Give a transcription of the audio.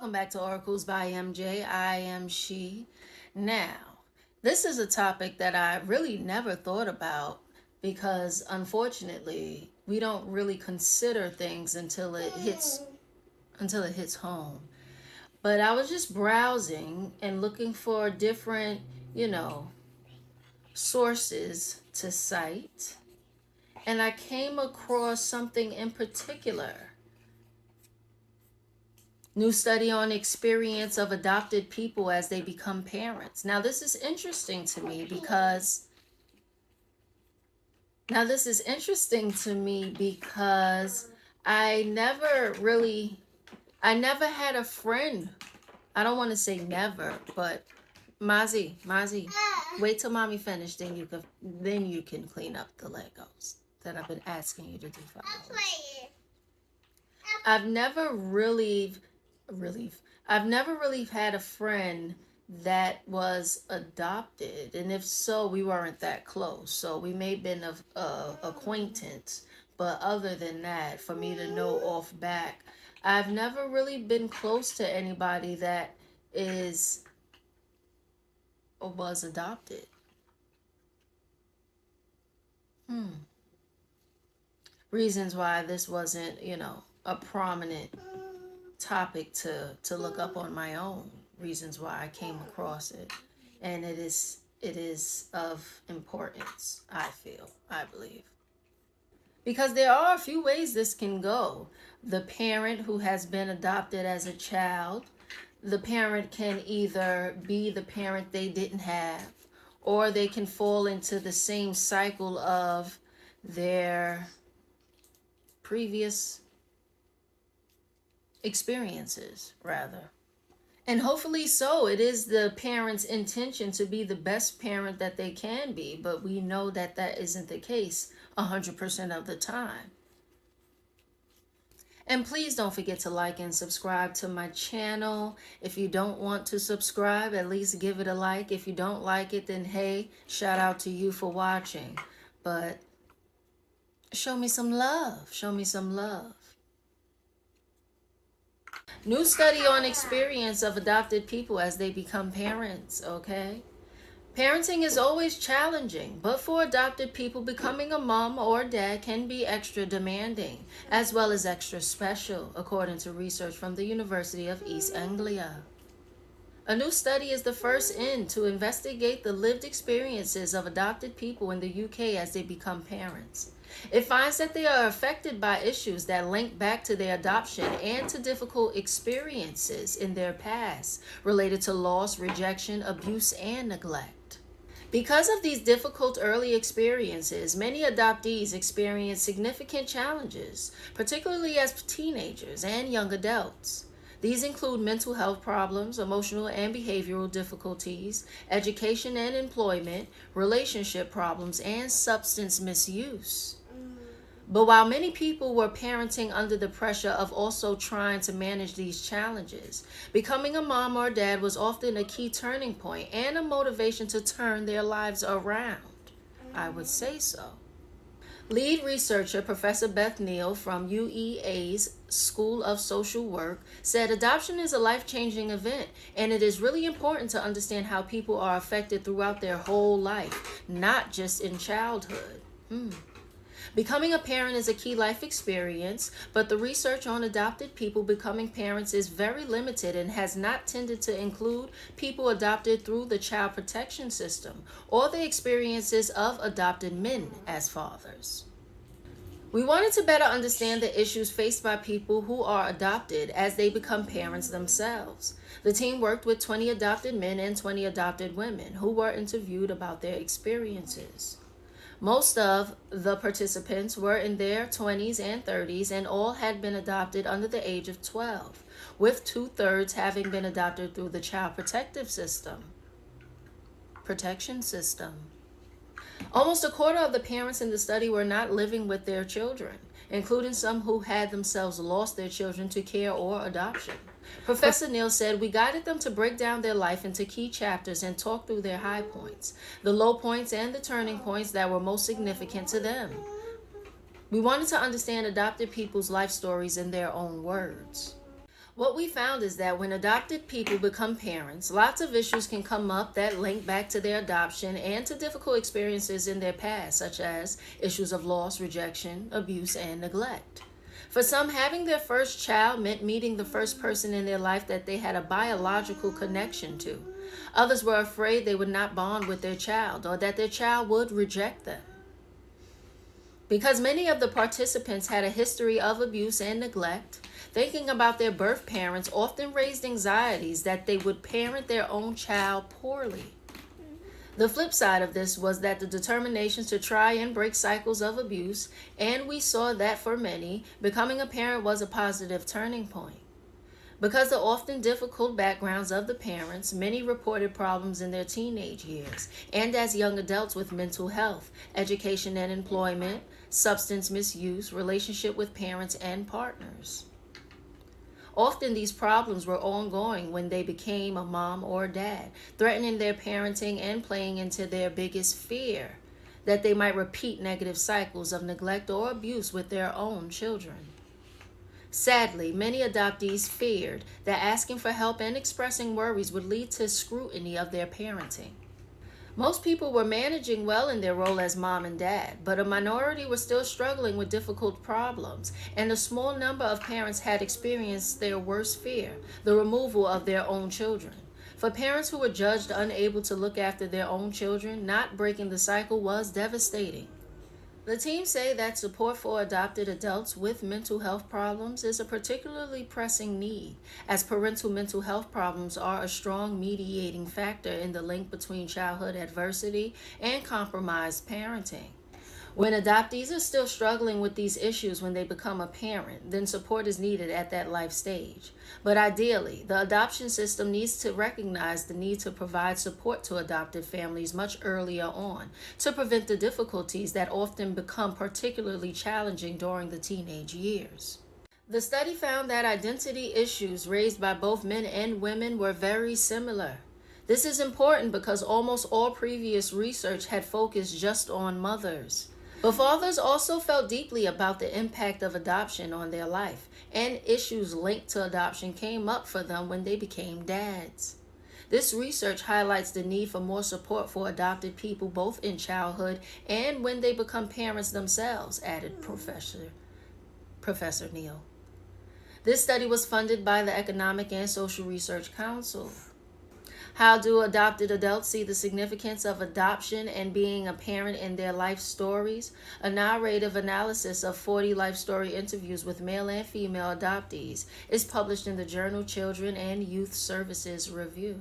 Welcome back to Oracles by MJ. I am she. Now, this is a topic that I really never thought about because unfortunately, we don't really consider things until it hits home. But I was just browsing and looking for different, you know, sources to cite, and I came across something in particular. New study on experience of adopted people as they become parents. Now this is interesting to me because I never really I never had a friend. I don't want to say never, but Mazi, wait till mommy finished, then you can clean up the Legos that I've been asking you to do for hours. I've never really I've never really had a friend that was adopted, and if so, we weren't that close. So we may have been a acquaintance, but other than that, for me to know off back, I've never really been close to anybody that is or was adopted. Hmm. Reasons why this wasn't, a prominent topic to look up on my own. Reasons why I came across it, and it is of importance. I believe, because there are a few ways this can go. The parent who has been adopted as a child, the parent can either be the parent they didn't have, or they can fall into the same cycle of their previous experiences, rather. And hopefully so. It is the parent's intention to be the best parent that they can be, but we know that that isn't the case 100% of the time. And please don't forget to like and subscribe to my channel. If you don't want to subscribe, at least give it a like. If you don't like it, then hey, shout out to you for watching. But show me some love. Show me some love. New study on experience of adopted people as they become parents, okay? Parenting is always challenging, but for adopted people, becoming a mom or dad can be extra demanding, as well as extra special, according to research from the University of East Anglia. A new study is the first to investigate the lived experiences of adopted people in the UK as they become parents. It finds that they are affected by issues that link back to their adoption and to difficult experiences in their past related to loss, rejection, abuse, and neglect. Because of these difficult early experiences, many adoptees experience significant challenges, particularly as teenagers and young adults. These include mental health problems, emotional and behavioral difficulties, education and employment, relationship problems, and substance misuse. But while many people were parenting under the pressure of also trying to manage these challenges, becoming a mom or dad was often a key turning point and a motivation to turn their lives around. I would say so. Lead researcher Professor Beth Neal from UEA's School of Social Work said adoption is a life-changing event, and it is really important to understand how people are affected throughout their whole life, not just in childhood. Becoming a parent is a key life experience, but the research on adopted people becoming parents is very limited and has not tended to include people adopted through the child protection system or the experiences of adopted men as fathers. We wanted to better understand the issues faced by people who are adopted as they become parents themselves. The team worked with 20 adopted men and 20 adopted women who were interviewed about their experiences. Most of the participants were in their 20s and 30s, and all had been adopted under the age of 12, with 2/3 having been adopted through the child protection system. Almost a quarter of the parents in the study were not living with their children, including some who had themselves lost their children to care or adoption. Professor Neal said, "We guided them to break down their life into key chapters and talk through their high points, the low points, and the turning points that were most significant to them. We wanted to understand adopted people's life stories in their own words." What we found is that when adopted people become parents, lots of issues can come up that link back to their adoption and to difficult experiences in their past, such as issues of loss, rejection, abuse, and neglect. For some, having their first child meant meeting the first person in their life that they had a biological connection to. Others were afraid they would not bond with their child or that their child would reject them. Because many of the participants had a history of abuse and neglect, thinking about their birth parents often raised anxieties that they would parent their own child poorly. The flip side of this was that the determination to try and break cycles of abuse, and we saw that for many, becoming a parent was a positive turning point. Because of the often difficult backgrounds of the parents, many reported problems in their teenage years and as young adults with mental health, education and employment, substance misuse, relationship with parents and partners. Often these problems were ongoing when they became a mom or dad, threatening their parenting and playing into their biggest fear that they might repeat negative cycles of neglect or abuse with their own children. Sadly, many adoptees feared that asking for help and expressing worries would lead to scrutiny of their parenting. Most people were managing well in their role as mom and dad, but a minority were still struggling with difficult problems, and a small number of parents had experienced their worst fear, the removal of their own children. For parents who were judged unable to look after their own children, not breaking the cycle was devastating. The team say that support for adopted adults with mental health problems is a particularly pressing need, as parental mental health problems are a strong mediating factor in the link between childhood adversity and compromised parenting. When adoptees are still struggling with these issues when they become a parent, then support is needed at that life stage. But ideally, the adoption system needs to recognize the need to provide support to adopted families much earlier on to prevent the difficulties that often become particularly challenging during the teenage years. The study found that identity issues raised by both men and women were very similar. This is important because almost all previous research had focused just on mothers. But fathers also felt deeply about the impact of adoption on their life, and issues linked to adoption came up for them when they became dads. This research highlights the need for more support for adopted people both in childhood and when they become parents themselves, added Professor Neal. This study was funded by the Economic and Social Research Council. How do adopted adults see the significance of adoption and being a parent in their life stories? A narrative analysis of 40 life story interviews with male and female adoptees is published in the journal Children and Youth Services Review.